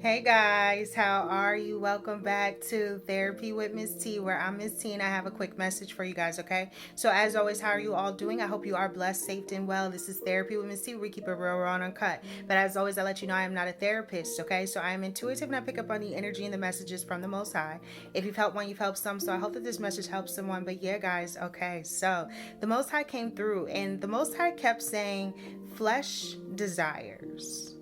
Hey guys, how are you? Welcome back to Therapy with Miss T, where I'm Miss T and I have a quick message for you guys, okay? So, as always, how are you all doing? I hope you are blessed, safe, and well. This is Therapy with Miss T, where we keep it real, raw, and uncut. But as always, I let you know I am not a therapist, okay? So, I am intuitive and I pick up on the energy and the messages from the Most High. If you've helped one, you've helped some. So, I hope that this message helps someone. But yeah, guys, okay. So, the Most High came through and the Most High kept saying, flesh desires,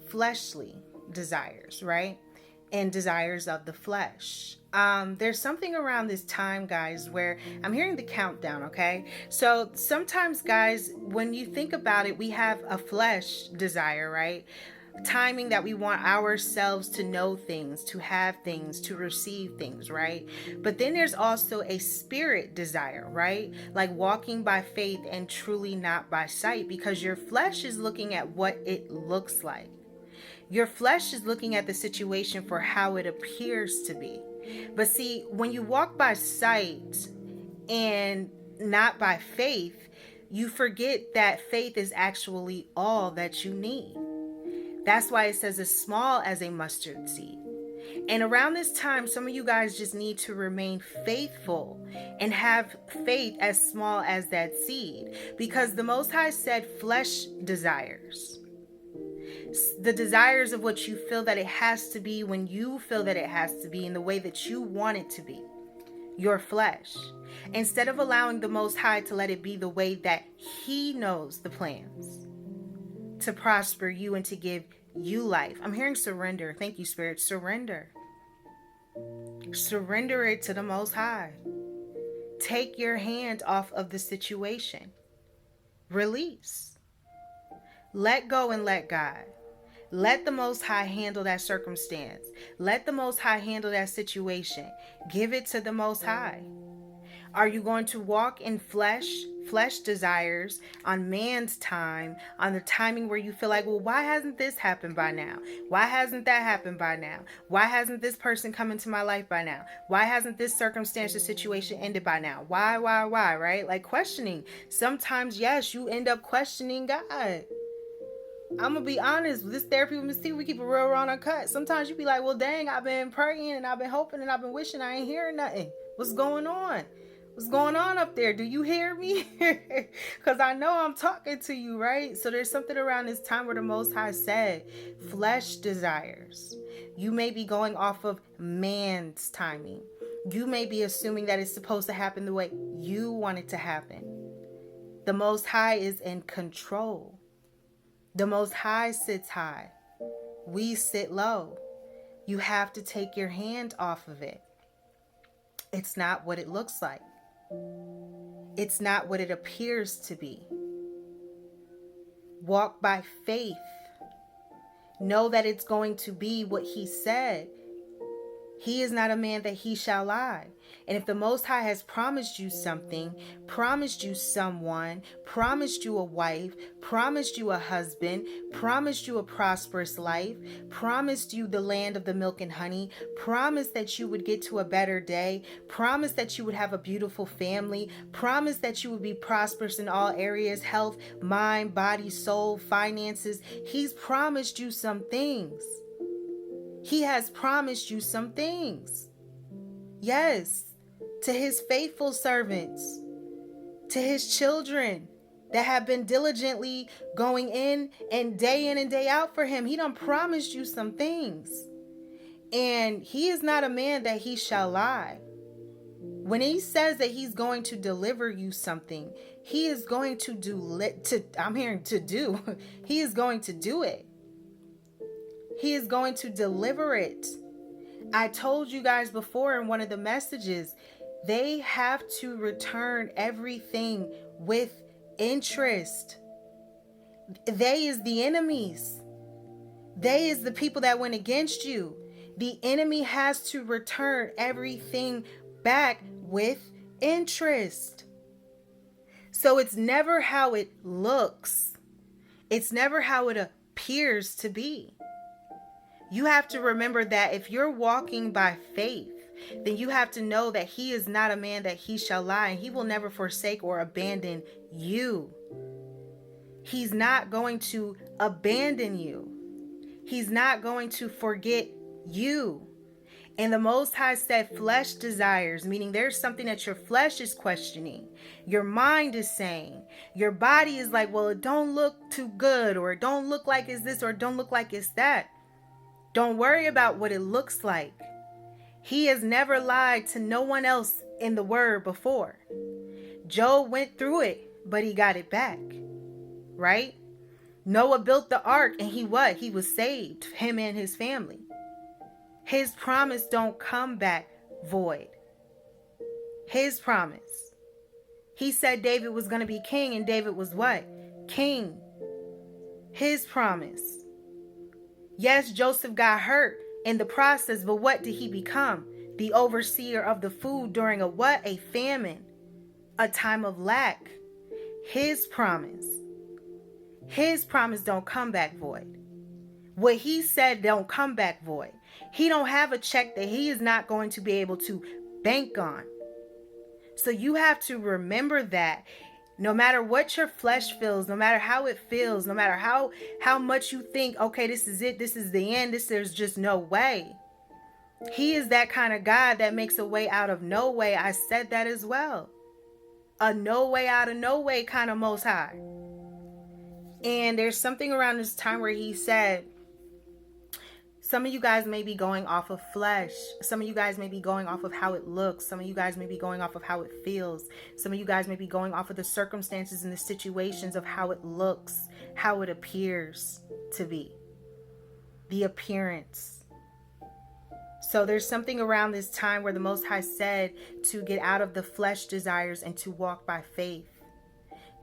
fleshly desires, right? And desires of the flesh. There's something around this time, guys, where I'm hearing the countdown, okay? So sometimes, guys, when you think about it, we have a flesh desire, right? Timing that we want ourselves to know things, to have things, to receive things, right? But then there's also a spirit desire, right? Like walking by faith and truly not by sight, because your flesh is looking at what it looks like. Your flesh is looking at the situation for how it appears to be. But see, when you walk by sight and not by faith, you forget that faith is actually all that you need. That's why it says as small as a mustard seed. And around this time, some of you guys just need to remain faithful and have faith as small as that seed. Because the Most High said flesh desires. The desires of what you feel that it has to be when you feel that it has to be in the way that you want it to be. Your flesh. Instead of allowing the Most High to let it be the way that He knows the plans to prosper you and to give you life. I'm hearing surrender. Thank you, Spirit. Surrender. Surrender it to the Most High. Take your hand off of the situation. Release. Let go and let God. Let the Most High handle that circumstance. Let the Most High handle that situation. Give it to the Most High. Are you going to walk in flesh desires, on man's time, on the timing where you feel like, well, why hasn't this happened by now? Why hasn't that happened by now? Why hasn't this person come into my life by now? Why hasn't this circumstance or situation ended by now? Why, right? Like questioning. Sometimes, yes, you end up questioning God. I'm gonna be honest, this therapy with Miss T, we keep it real raw and uncut. Sometimes you be like, well, dang, I've been praying and I've been hoping and I've been wishing, I ain't hearing nothing. What's going on? What's going on up there? Do you hear me? Because I know I'm talking to you, right? So there's something around this time where the Most High said, flesh desires. You may be going off of man's timing. You may be assuming that it's supposed to happen the way you want it to happen. The Most High is in control. The Most High sits high. We sit low. You have to take your hand off of it. It's not what it looks like. It's not what it appears to be. Walk by faith. Know that it's going to be what He said. He is not a man that He shall lie. And if the Most High has promised you something, promised you someone, promised you a wife, promised you a husband, promised you a prosperous life, promised you the land of the milk and honey, promised that you would get to a better day, promised that you would have a beautiful family, promised that you would be prosperous in all areas, health, mind, body, soul, finances. He's promised you some things. He has promised you some things. Yes, to His faithful servants, to His children that have been diligently going in and day out for Him. He done promised you some things. And He is not a man that He shall lie. When He says that He's going to deliver you something, He is going to do. He is going to do it. He is going to deliver it. I told you guys before in one of the messages, they have to return everything with interest. They is the enemies. They is the people that went against you. The enemy has to return everything back with interest. So it's never how it looks. It's never how it appears to be. You have to remember that if you're walking by faith, then you have to know that He is not a man that He shall lie, and He will never forsake or abandon you. He's not going to abandon you. He's not going to forget you. And the Most High said flesh desires, meaning there's something that your flesh is questioning. Your mind is saying. Your body is like, well, it don't look too good, or it don't look like it's this, or it don't look like it's that. Don't worry about what it looks like. He has never lied to no one else in the word before. Job went through it, but he got it back. Right? Noah built the ark, and he was saved, him and his family. His promise don't come back void. His promise. He said David was going to be king, and David was what? King. His promise. Yes, Joseph got hurt in the process, but what did he become? The overseer of the food during a what? A famine. A time of lack. His promise. His promise don't come back void. What he said don't come back void. He don't have a check that he is not going to be able to bank on. So you have to remember that no matter what your flesh feels, no matter how it feels, no matter how much you think, okay, this is it, this is the end, there's just no way. He is that kind of God that makes a way out of no way. I said that as well. A no way out of no way kind of Most High. And there's something around this time where he said, some of you guys may be going off of flesh. Some of you guys may be going off of how it looks. Some of you guys may be going off of how it feels. Some of you guys may be going off of the circumstances and the situations of how it looks, how it appears to be. The appearance. So there's something around this time where the Most High said to get out of the flesh desires and to walk by faith.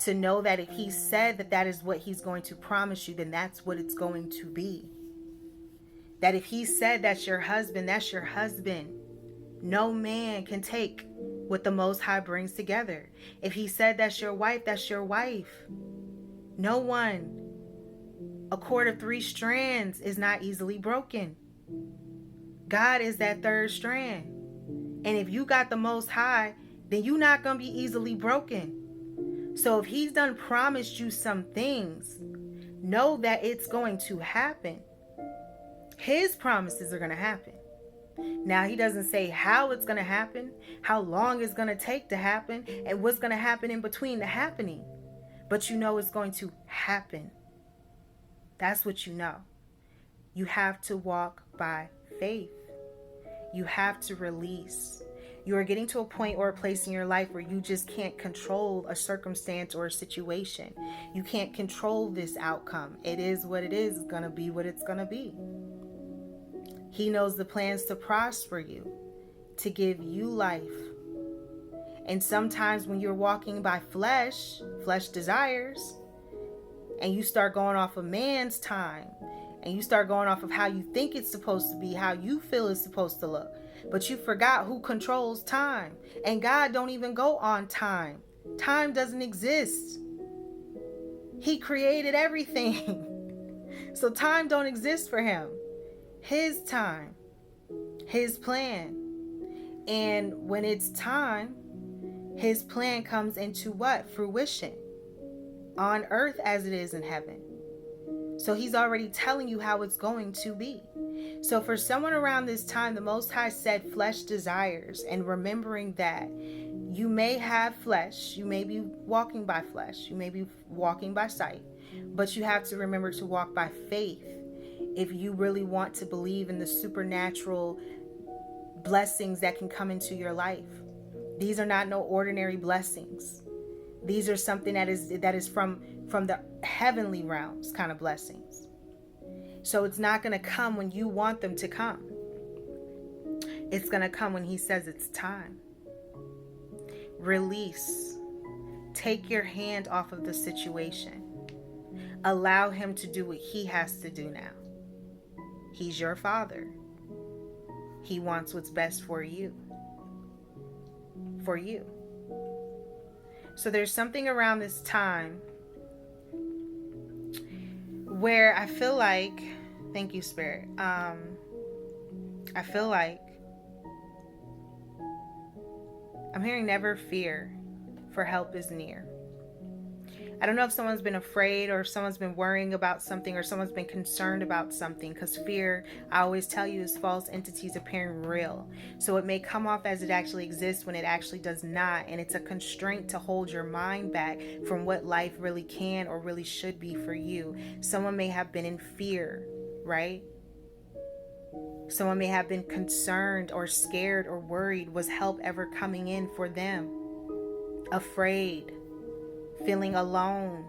To know that if he said that that is what he's going to promise you, then that's what it's going to be. That if he said that's your husband, that's your husband. No man can take what the Most High brings together. If he said that's your wife, that's your wife. No one. A cord of 3 strands is not easily broken. God is that third strand. And if you got the Most High, then you're not going to be easily broken. So if he's done promised you some things, know that it's going to happen. His promises are going to happen. Now, he doesn't say how it's going to happen, how long it's going to take to happen, and what's going to happen in between the happening. But you know it's going to happen. That's what you know. You have to walk by faith. You have to release. You are getting to a point or a place in your life where you just can't control a circumstance or a situation. You can't control this outcome. It is what it is. It's going to be what it's going to be. He knows the plans to prosper you, to give you life. And sometimes when you're walking by flesh desires, and you start going off of man's time, and you start going off of how you think it's supposed to be, how you feel it's supposed to look, but you forgot who controls time. And God don't even go on time. Time doesn't exist. He created everything. So time don't exist for him. His time, his plan. And when it's time, his plan comes into what? Fruition. On earth as it is in heaven. So he's already telling you how it's going to be. So for someone around this time, the Most High said flesh desires, and remembering that you may have flesh, you may be walking by flesh, you may be walking by sight, but you have to remember to walk by faith if you really want to believe in the supernatural blessings that can come into your life. These are not no ordinary blessings. These are something that is from the heavenly realms kind of blessings. So it's not going to come when you want them to come. It's going to come when he says it's time. Release. Take your hand off of the situation. Allow him to do what he has to do now. He's your father. He wants what's best for you. For you. So there's something around this time where I feel like, thank you, Spirit. I feel like I'm hearing never fear, for help is near. I don't know if someone's been afraid or if someone's been worrying about something or someone's been concerned about something, because fear, I always tell you, is false entities appearing real. So it may come off as it actually exists when it actually does not, and it's a constraint to hold your mind back from what life really can or really should be for you. Someone may have been in fear, right? Someone may have been concerned or scared or worried. Was help ever coming in for them? Afraid, feeling alone,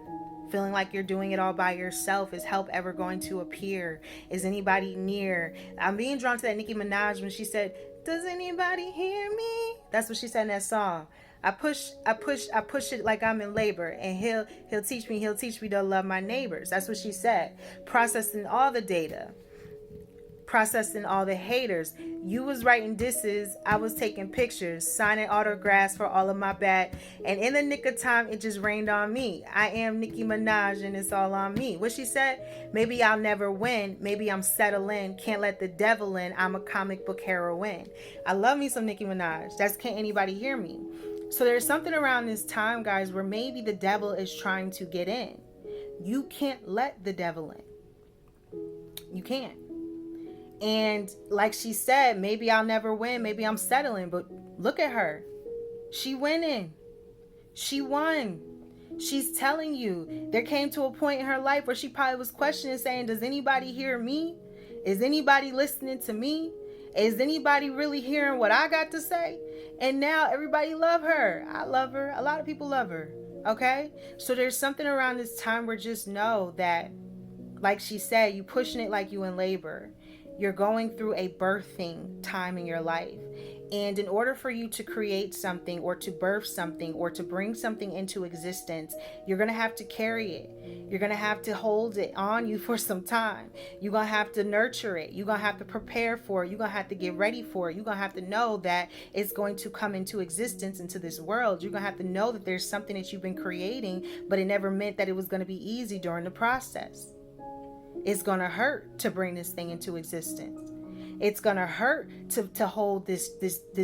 feeling like you're doing it all by yourself. Is help ever going to appear? Is anybody near? I'm being drawn to that Nicki Minaj when she said, "Does anybody hear me?" That's what she said in that song. I push it like I'm in labor, and he'll teach me to love my neighbors. That's what she said. Processing all the data, processing all the haters. You was writing disses, I was taking pictures, signing autographs for all of my bad, and in the nick of time, it just rained on me. I am Nicki Minaj, and it's all on me. What she said? Maybe I'll never win. Maybe I'm settling. Can't let the devil in. I'm a comic book heroine. I love me some Nicki Minaj. That's Can't Anybody Hear Me. So there's something around this time, guys, where maybe the devil is trying to get in. You can't let the devil in. You can't. And like she said, maybe I'll never win. Maybe I'm settling. But look at her. She winning. She won. She's telling you. There came to a point in her life where she probably was questioning, saying, does anybody hear me? Is anybody listening to me? Is anybody really hearing what I got to say? And now everybody love her. I love her. A lot of people love her. Okay? So there's something around this time where just know that, like she said, you pushing it like you in labor. You're going through a birthing time in your life. And in order for you to create something or to birth something or to bring something into existence, you're going to have to carry it. You're going to have to hold it on you for some time. You're going to have to nurture it. You're going to have to prepare for it. You're going to have to get ready for it. You're going to have to know that it's going to come into existence, into this world. You're going to have to know that there's something that you've been creating, but it never meant that it was going to be easy during the process. It's going to hurt to bring this thing into existence. It's going to hurt to hold this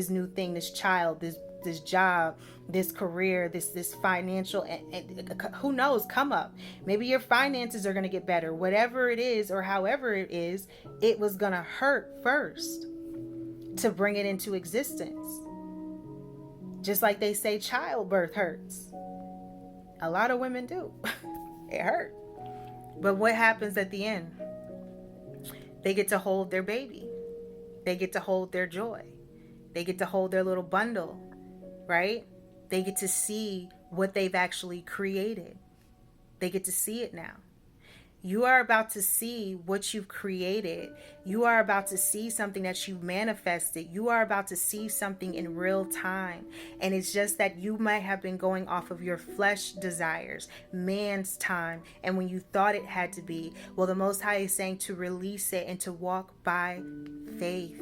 new thing, this child, this job, this career, this financial, and who knows, come up. Maybe your finances are going to get better. Whatever it is or however it is, it was going to hurt first to bring it into existence. Just like they say childbirth hurts. A lot of women do. It hurt. But what happens at the end? They get to hold their baby. They get to hold their joy. They get to hold their little bundle, right? They get to see what they've actually created. They get to see it now. You are about to see what you've created. You are about to see something that you've manifested. You are about to see something in real time. And it's just that you might have been going off of your flesh desires, man's time, and when you thought it had to be. Well, the Most High is saying to release it and to walk by faith.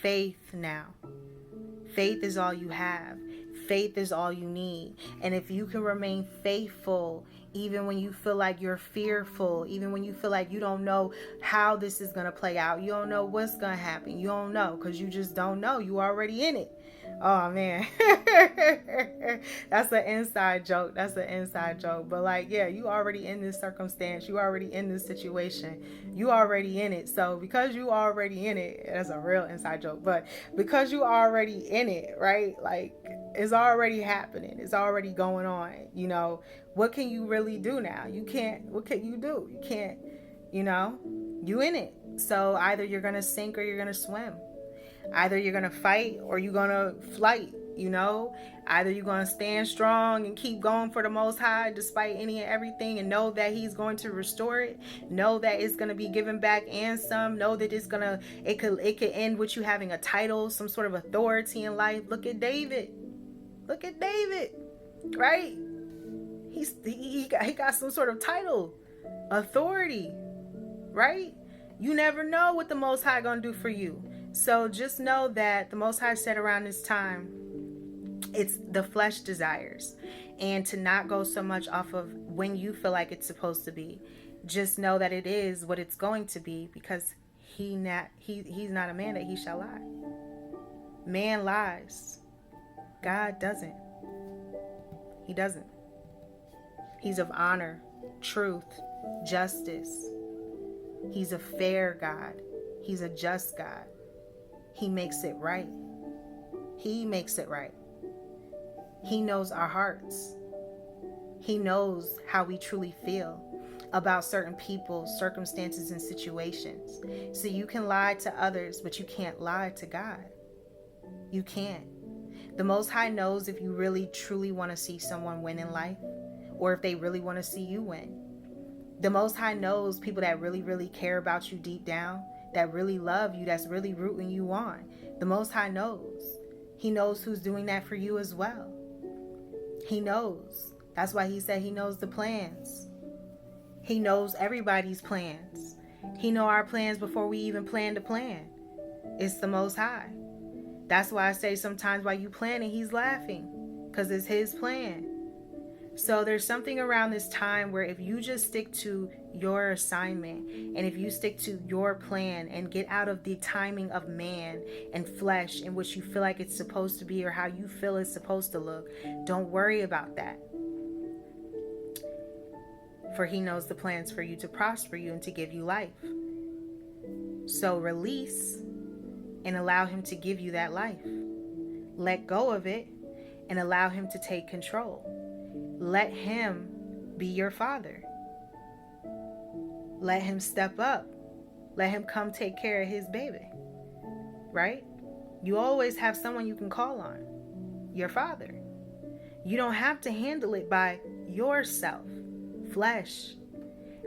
Faith now. Faith is all you have. Faith is all you need. And if you can remain faithful, even when you feel like you're fearful, even when you feel like you don't know how this is going to play out, you don't know what's going to happen, you don't know, because you just don't know. You already in it. Oh, man. That's an inside joke. That's an inside joke. But like, yeah, you already in this circumstance. You already in this situation. You already in it. So because you already in it, that's a real inside joke. But because you already in it, right? Like, it's already happening. It's already going on. You know, what can you really do now? You can't. What can you do? You can't, you know, you in it. So either you're going to sink or you're going to swim. Either you're going to fight or you're going to flight, you know. Either you're going to stand strong and keep going for the Most High despite any and everything, and know that He's going to restore it. Know that it's going to be given back and some. Know that it could end with you having a title, some sort of authority in life. Look at David. Look at David, right? He got some sort of title, authority, right? You never know what the Most High going to do for you. So just know that the Most High said around this time, it's the flesh desires, and to not go so much off of when you feel like it's supposed to be. Just know that it is what it's going to be, because he's not a man that he shall lie. Man lies. God doesn't. He doesn't. He's of honor, truth, justice. He's a fair God. He's a just God. He makes it right. He makes it right. He knows our hearts. He knows how we truly feel about certain people, circumstances, and situations. So you can lie to others, but you can't lie to God. You can't. The Most High knows if you really, truly want to see someone win in life, or if they really want to see you win. The Most High knows people that really, really care about you deep down, that really love you, that's really rooting you on. The Most High knows. He knows who's doing that for you as well. He knows. That's why he said he knows the plans. He knows everybody's plans. He knows our plans before we even plan to plan. It's the Most High. That's why I say sometimes while you planning, he's laughing, because it's his plan. So there's something around this time where if you just stick to your assignment, and if you stick to your plan and get out of the timing of man and flesh in which you feel like it's supposed to be or how you feel it's supposed to look, don't worry about that. For he knows the plans for you to prosper you and to give you life. So release and allow him to give you that life. Let go of it and allow him to take control. Let him be your father. Let him step up. Let him come take care of his baby. Right? You always have someone you can call on. Your father. You don't have to handle it by yourself. Flesh.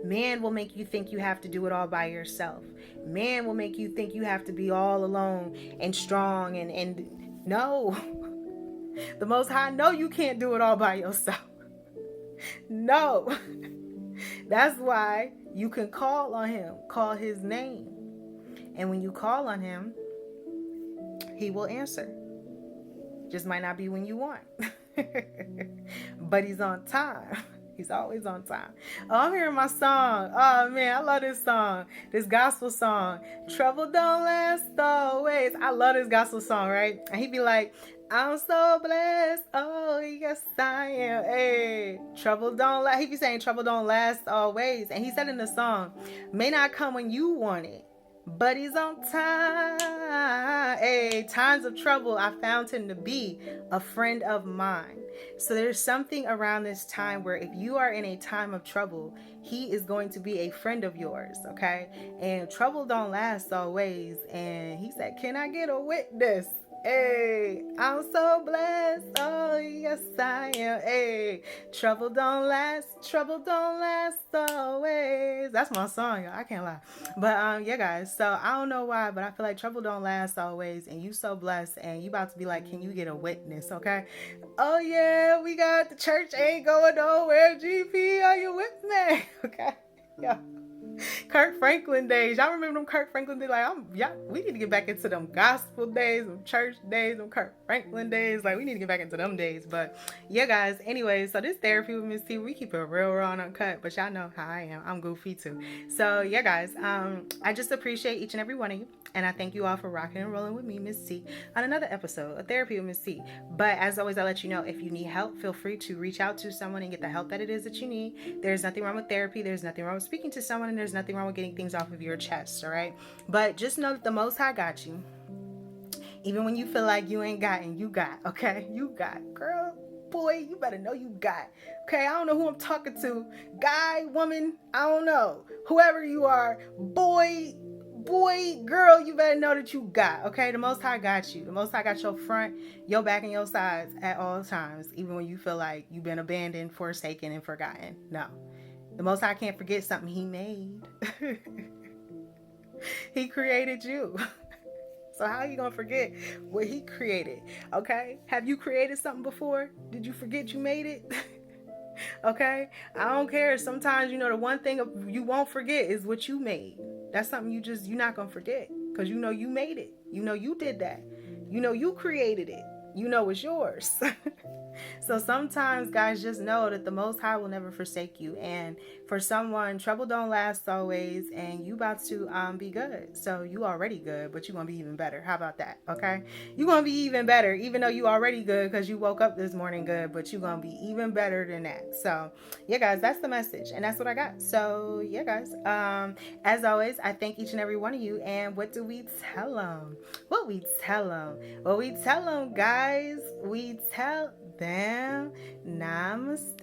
Man will make you think you have to do it all by yourself. Man will make you think you have to be all alone and strong and no. The Most High know you can't do it all by yourself. No. That's why you can call on him. Call his name. And when you call on him, he will answer. Just might not be when you want. But he's on time. He's always on time. Oh, I'm hearing my song. Oh, man, I love this song. This gospel song. Trouble don't last always. I love this gospel song, right? And he'd be like, I'm so blessed. Oh, yes, I am. Hey, trouble don't last. He'd be saying trouble don't last always. And he said in the song, may not come when you want it, but he's on time. Hey, times of trouble, I found him to be a friend of mine. So there's something around this time where if you are in a time of trouble, he is going to be a friend of yours, okay? And trouble don't last always. And he said, can I get a witness? Hey, I'm so blessed. Oh, yes, I am. Hey, trouble don't last always. That's my song, y'all. I can't lie. But yeah, guys. So I don't know why, but I feel like trouble don't last always. And you so blessed. And you about to be like, can you get a witness? Okay. Oh yeah, we got the church ain't going nowhere. GP, are you with me? Okay. Yeah. Kirk Franklin days. Y'all remember them Kirk Franklin days? Like, we need to get back into them gospel days, them church days, them Kirk Franklin days. Like, we need to get back into them days. But yeah, guys. Anyway, so this Therapy with Miss T, we keep it real raw and uncut. But y'all know how I am. I'm goofy too. So yeah, guys. I just appreciate each and every one of you. And I thank you all for rocking and rolling with me, Miss T, on another episode of Therapy with Miss T. But as always, I'll let you know, if you need help, feel free to reach out to someone and get the help that it is that you need. There's nothing wrong with therapy. There's nothing wrong with speaking to someone. And there's nothing wrong with getting things off of your chest, all right? But just know that the Most High got you. Even when you feel like you ain't gotten, you got, okay? You got. Girl, boy, you better know you got. Okay, I don't know who I'm talking to. Guy, woman, I don't know. Whoever you are, boy, girl, you better know that you got, okay? The Most High got you. The Most High got your front, your back, and your sides at all times, even when you feel like you've been abandoned, forsaken, and forgotten. No. The Most High can't forget something he made. He created you. So how are you going to forget what he created? Okay? Have you created something before? Did you forget you made it? Okay? I don't care. Sometimes, the one thing you won't forget is what you made. That's something you're not going to forget. Because you made it. You did that. You created it. It's yours. So sometimes, guys, just know that the Most High will never forsake you. And for someone, trouble don't last always, and you about to be good. So you already good, but you're gonna be even better. How about that? Okay, you're gonna be even better, even though you already good because you woke up this morning good, but you're gonna be even better than that. So yeah, guys, that's the message, and that's what I got. So yeah, guys, as always, I thank each and every one of you. And what do we tell them? What we tell them? What we tell them, guys? We tell them namaste.